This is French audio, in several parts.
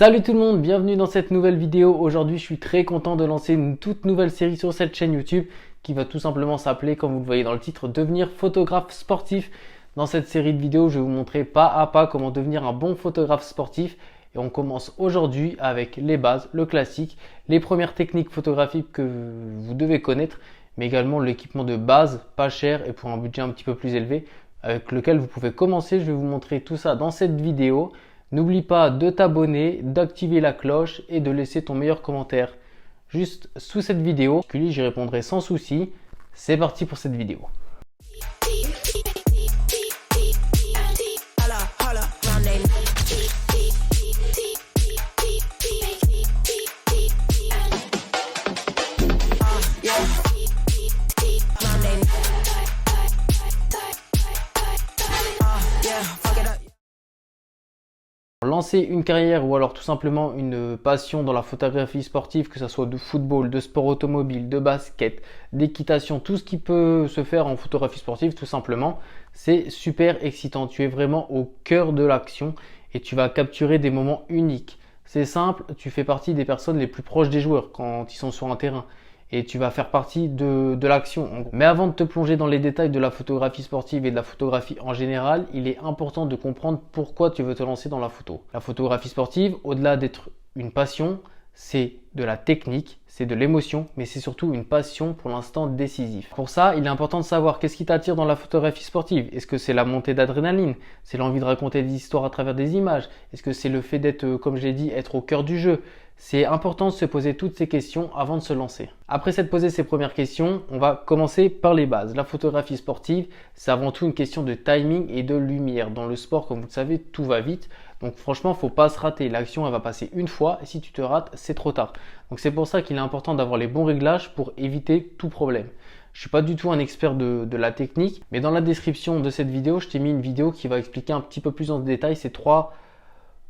Salut tout le monde, bienvenue dans cette nouvelle vidéo. Aujourd'hui, je suis très content de lancer une toute nouvelle série sur cette chaîne YouTube qui va tout simplement s'appeler, comme vous le voyez dans le titre, devenir photographe sportif. Dans cette série de vidéos, je vais vous montrer pas à pas comment devenir un bon photographe sportif. Et on commence aujourd'hui avec les bases, le classique, les premières techniques photographiques que vous devez connaître, mais également l'équipement de base, pas cher et pour un budget un petit peu plus élevé, avec lequel vous pouvez commencer. Je vais vous montrer tout ça dans cette vidéo. N'oublie pas de t'abonner, d'activer la cloche et de laisser ton meilleur commentaire juste sous cette vidéo. J'y répondrai sans souci. C'est parti pour cette vidéo. Lancer une carrière ou alors tout simplement une passion dans la photographie sportive, que ce soit de football, de sport automobile, de basket, d'équitation, tout ce qui peut se faire en photographie sportive tout simplement, c'est super excitant. Tu es vraiment au cœur de l'action et tu vas capturer des moments uniques. C'est simple, tu fais partie des personnes les plus proches des joueurs quand ils sont sur un terrain. Et tu vas faire partie de l'action. Mais avant de te plonger dans les détails de la photographie sportive et de la photographie en général, il est important de comprendre pourquoi tu veux te lancer dans la photo. La photographie sportive, au-delà d'être une passion, c'est de la technique, c'est de l'émotion, mais c'est surtout une passion pour l'instant décisif. Pour ça, il est important de savoir qu'est-ce qui t'attire dans la photographie sportive. Est-ce que c'est la montée d'adrénaline? C'est l'envie de raconter des histoires à travers des images? Est-ce que c'est le fait d'être, comme je l'ai dit, être au cœur du jeu? C'est important de se poser toutes ces questions avant de se lancer. Après s'être posé ces premières questions, on va commencer par les bases. La photographie sportive, c'est avant tout une question de timing et de lumière. Dans le sport, comme vous le savez, tout va vite. Donc franchement, il ne faut pas se rater. L'action, elle va passer une fois et si tu te rates, c'est trop tard. Donc c'est pour ça qu'il est important d'avoir les bons réglages pour éviter tout problème. Je ne suis pas du tout un expert de la technique, mais dans la description de cette vidéo, je t'ai mis une vidéo qui va expliquer un petit peu plus en détail ces trois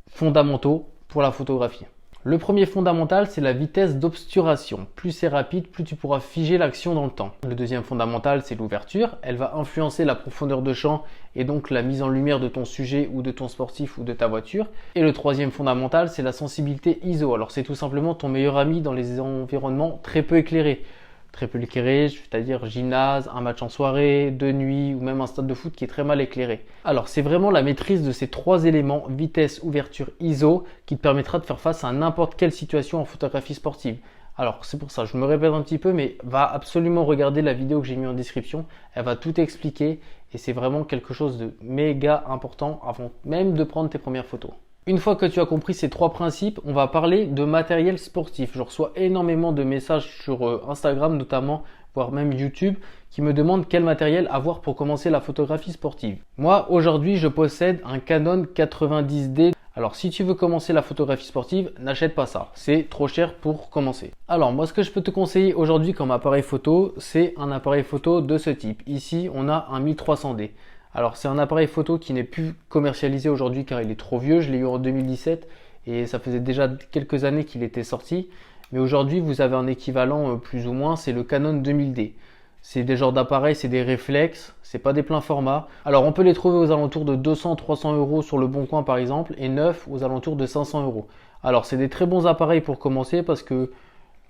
fondamentaux pour la photographie. Le premier fondamental, c'est la vitesse d'obturation. Plus c'est rapide, plus tu pourras figer l'action dans le temps. Le deuxième fondamental, c'est l'ouverture. Elle va influencer la profondeur de champ et donc la mise en lumière de ton sujet ou de ton sportif ou de ta voiture. Et le troisième fondamental, c'est la sensibilité ISO. Alors c'est tout simplement ton meilleur ami dans les environnements très peu éclairés. Très peu éclairé, c'est-à-dire gymnase, un match en soirée, de nuit ou même un stade de foot qui est très mal éclairé. Alors c'est vraiment la maîtrise de ces trois éléments, vitesse, ouverture, ISO, qui te permettra de faire face à n'importe quelle situation en photographie sportive. Alors c'est pour ça, je me répète un petit peu, mais va absolument regarder la vidéo que j'ai mis en description, elle va tout expliquer et c'est vraiment quelque chose de méga important avant même de prendre tes premières photos. Une fois que tu as compris ces trois principes, on va parler de matériel sportif. Je reçois énormément de messages sur Instagram notamment, voire même YouTube, qui me demandent quel matériel avoir pour commencer la photographie sportive. Moi, aujourd'hui, je possède un Canon 90D. Alors, si tu veux commencer la photographie sportive, n'achète pas ça. C'est trop cher pour commencer. Alors, moi, ce que je peux te conseiller aujourd'hui comme appareil photo, c'est un appareil photo de ce type. Ici, on a un 1300D. Alors c'est un appareil photo qui n'est plus commercialisé aujourd'hui car il est trop vieux, je l'ai eu en 2017 et ça faisait déjà quelques années qu'il était sorti. Mais aujourd'hui vous avez un équivalent plus ou moins, c'est le Canon 2000D. C'est des genres d'appareils, c'est des réflexes, c'est pas des pleins formats. Alors on peut les trouver aux alentours de 200-300 euros sur le Bon Coin par exemple et neuf aux alentours de 500 euros. Alors c'est des très bons appareils pour commencer parce que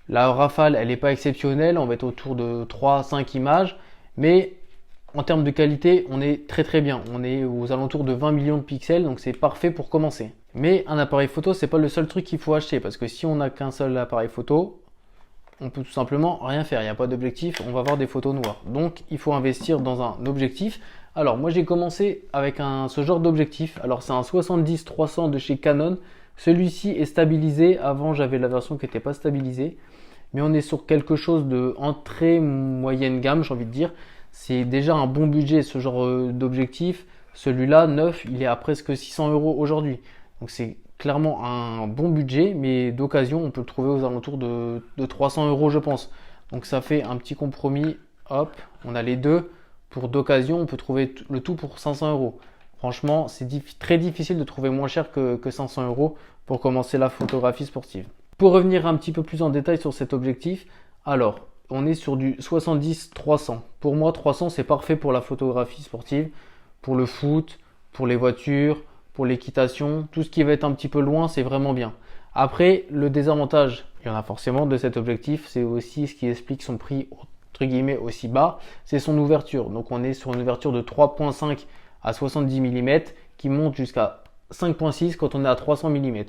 la rafale elle n'est pas exceptionnelle, on va être autour de 3-5 images, mais en termes de qualité, on est très bien. On est aux alentours de 20 millions de pixels, donc c'est parfait pour commencer. Mais un appareil photo, c'est pas le seul truc qu'il faut acheter, parce que si on n'a qu'un seul appareil photo, on peut tout simplement rien faire. Il n'y a pas d'objectif, on va avoir des photos noires. Donc il faut investir dans un objectif. Alors moi j'ai commencé avec ce genre d'objectif. Alors c'est un 70-300 de chez Canon. Celui-ci est stabilisé. Avant j'avais la version qui n'était pas stabilisée. Mais on est sur quelque chose de entrée moyenne gamme, j'ai envie de dire. C'est déjà un bon budget ce genre d'objectif. Celui-là, neuf, il est à presque 600 euros aujourd'hui. Donc c'est clairement un bon budget, mais d'occasion, on peut le trouver aux alentours de 300 euros, je pense. Donc ça fait un petit compromis. Hop, on a les deux. Pour d'occasion, on peut trouver le tout pour 500 euros. Franchement, c'est très difficile de trouver moins cher que 500 euros pour commencer la photographie sportive. Pour revenir un petit peu plus en détail sur cet objectif, alors on est sur du 70-300. Pour moi, 300, c'est parfait pour la photographie sportive, pour le foot, pour les voitures, pour l'équitation, tout ce qui va être un petit peu loin, c'est vraiment bien. Après, le désavantage, il y en a forcément de cet objectif, c'est aussi ce qui explique son prix entre guillemets aussi bas, c'est son ouverture. Donc on est sur une ouverture de 3.5 à 70 mm qui monte jusqu'à 5.6 quand on est à 300 mm.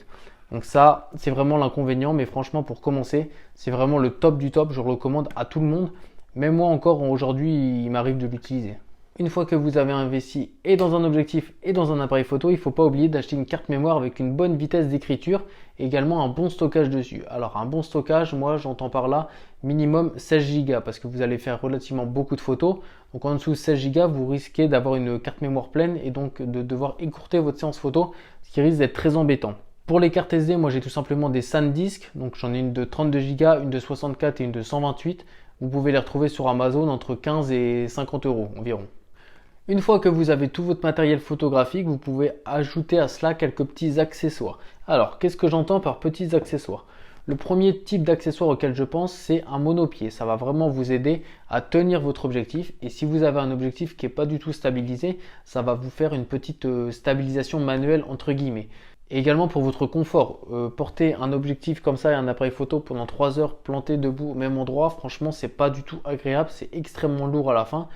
Donc ça, c'est vraiment l'inconvénient, mais franchement pour commencer, c'est vraiment le top du top, je le recommande à tout le monde. Même moi encore aujourd'hui, il m'arrive de l'utiliser. Une fois que vous avez investi et dans un objectif et dans un appareil photo, il ne faut pas oublier d'acheter une carte mémoire avec une bonne vitesse d'écriture et également un bon stockage dessus. Alors un bon stockage, moi j'entends par là minimum 16 Go parce que vous allez faire relativement beaucoup de photos. Donc en dessous de 16 Go, vous risquez d'avoir une carte mémoire pleine et donc de devoir écourter votre séance photo, ce qui risque d'être très embêtant. Pour les cartes SD, moi j'ai tout simplement des SanDisk, donc j'en ai une de 32 Go, une de 64 et une de 128. Vous pouvez les retrouver sur Amazon entre 15 et 50 euros environ. Une fois que vous avez tout votre matériel photographique, vous pouvez ajouter à cela quelques petits accessoires. Alors, qu'est-ce que j'entends par petits accessoires? Le premier type d'accessoire auquel je pense, c'est un monopied. Ça va vraiment vous aider à tenir votre objectif. Et si vous avez un objectif qui n'est pas du tout stabilisé, ça va vous faire une petite stabilisation manuelle entre guillemets. Et également pour votre confort, porter un objectif comme ça et un appareil photo pendant 3 heures planté debout au même endroit, franchement, c'est pas du tout agréable, c'est extrêmement lourd à la fin.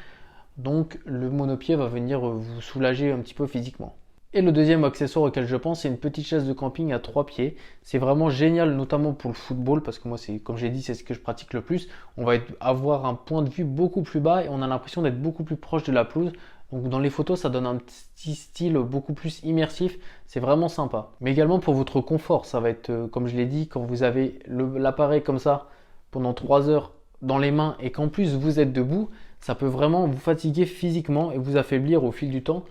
Donc le monopied va venir vous soulager un petit peu physiquement. Et le deuxième accessoire auquel je pense, c'est une petite chaise de camping à 3 pieds. C'est vraiment génial, notamment pour le football, parce que moi, comme j'ai dit, c'est ce que je pratique le plus. On va avoir un point de vue beaucoup plus bas et on a l'impression d'être beaucoup plus proche de la pelouse. Donc dans les photos, ça donne un petit style beaucoup plus immersif. C'est vraiment sympa. Mais également pour votre confort, ça va être, comme je l'ai dit, quand vous avez l'appareil comme ça pendant 3 heures dans les mains et qu'en plus vous êtes debout, ça peut vraiment vous fatiguer physiquement et vous affaiblir au fil du temps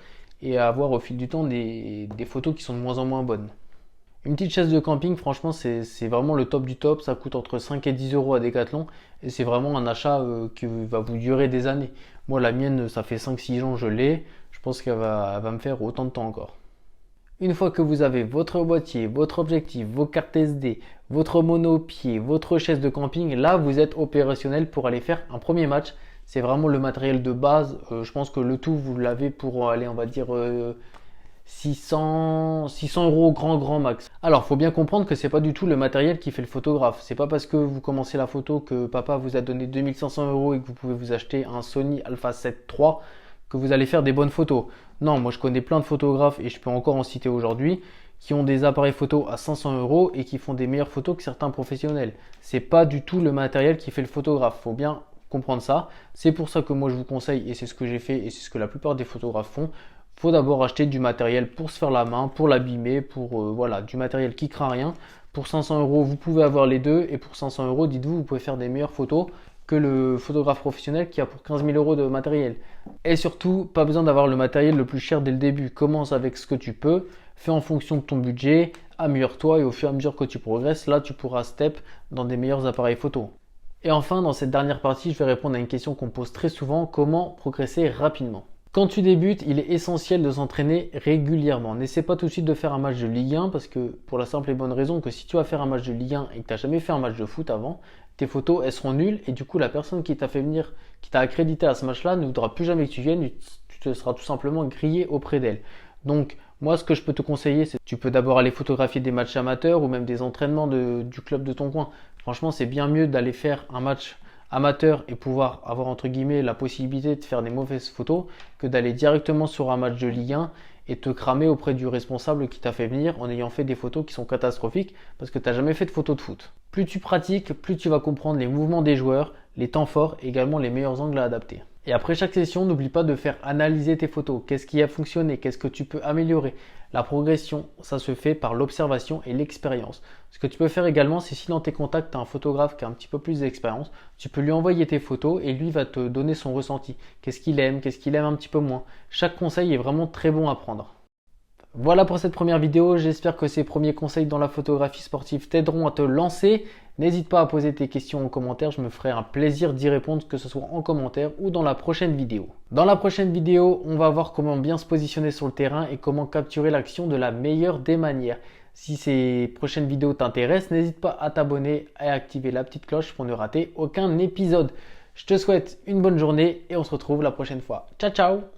et avoir au fil du temps des photos qui sont de moins en moins bonnes. Une petite chaise de camping, franchement, c'est vraiment le top du top. Ça coûte entre 5 et 10 euros à Decathlon et c'est vraiment un achat qui va vous durer des années. Moi, la mienne, ça fait 5-6 ans, je l'ai. Je pense qu'elle va me faire autant de temps encore. Une fois que vous avez votre boîtier, votre objectif, vos cartes SD, votre monopied, votre chaise de camping, là, vous êtes opérationnel pour aller faire un premier match. C'est vraiment le matériel de base. Je pense que le tout, vous l'avez pour aller, on va dire, 600 euros grand max. Alors, il faut bien comprendre que c'est pas du tout le matériel qui fait le photographe. C'est pas parce que vous commencez la photo que papa vous a donné 2500 euros et que vous pouvez vous acheter un Sony Alpha 7 III que vous allez faire des bonnes photos. Non, moi je connais plein de photographes et je peux encore en citer aujourd'hui qui ont des appareils photo à 500 euros et qui font des meilleures photos que certains professionnels. C'est pas du tout le matériel qui fait le photographe. Faut bien comprendre ça. C'est pour ça que moi je vous conseille, et c'est ce que j'ai fait et c'est ce que la plupart des photographes font, faut d'abord acheter du matériel pour se faire la main, pour l'abîmer, pour voilà, du matériel qui craint rien. Pour 500 euros, vous pouvez avoir les deux et pour 500 euros, dites-vous, vous pouvez faire des meilleures photos que le photographe professionnel qui a pour 15 000 euros de matériel. Et surtout, pas besoin d'avoir le matériel le plus cher dès le début. Commence avec ce que tu peux, fais en fonction de ton budget, améliore-toi et au fur et à mesure que tu progresses, là tu pourras step dans des meilleurs appareils photo. Et enfin, dans cette dernière partie, je vais répondre à une question qu'on me pose très souvent, comment progresser rapidement? Quand tu débutes, il est essentiel de s'entraîner régulièrement. N'essaie pas tout de suite de faire un match de Ligue 1 parce que pour la simple et bonne raison que si tu vas faire un match de Ligue 1 et que tu n'as jamais fait un match de foot avant, tes photos elles seront nulles et du coup la personne qui t'a fait venir, qui t'a accrédité à ce match-là ne voudra plus jamais que tu viennes, tu te seras tout simplement grillé auprès d'elle. Donc moi ce que je peux te conseiller, c'est que tu peux d'abord aller photographier des matchs amateurs ou même des entraînements du club de ton coin. Franchement c'est bien mieux d'aller faire un match amateur et pouvoir avoir entre guillemets la possibilité de faire des mauvaises photos que d'aller directement sur un match de Ligue 1 et te cramer auprès du responsable qui t'a fait venir en ayant fait des photos qui sont catastrophiques parce que tu n'as jamais fait de photos de foot. Plus tu pratiques, plus tu vas comprendre les mouvements des joueurs, les temps forts et également les meilleurs angles à adapter. Et après chaque session, n'oublie pas de faire analyser tes photos. Qu'est-ce qui a fonctionné? Qu'est-ce que tu peux améliorer? La progression, ça se fait par l'observation et l'expérience. Ce que tu peux faire également, c'est si dans tes contacts, tu as un photographe qui a un petit peu plus d'expérience, tu peux lui envoyer tes photos et lui va te donner son ressenti. Qu'est-ce qu'il aime un petit peu moins. Chaque conseil est vraiment très bon à prendre. Voilà pour cette première vidéo, j'espère que ces premiers conseils dans la photographie sportive t'aideront à te lancer. N'hésite pas à poser tes questions en commentaire, je me ferai un plaisir d'y répondre, que ce soit en commentaire ou dans la prochaine vidéo. Dans la prochaine vidéo, on va voir comment bien se positionner sur le terrain et comment capturer l'action de la meilleure des manières. Si ces prochaines vidéos t'intéressent, n'hésite pas à t'abonner et à activer la petite cloche pour ne rater aucun épisode. Je te souhaite une bonne journée et on se retrouve la prochaine fois. Ciao ciao!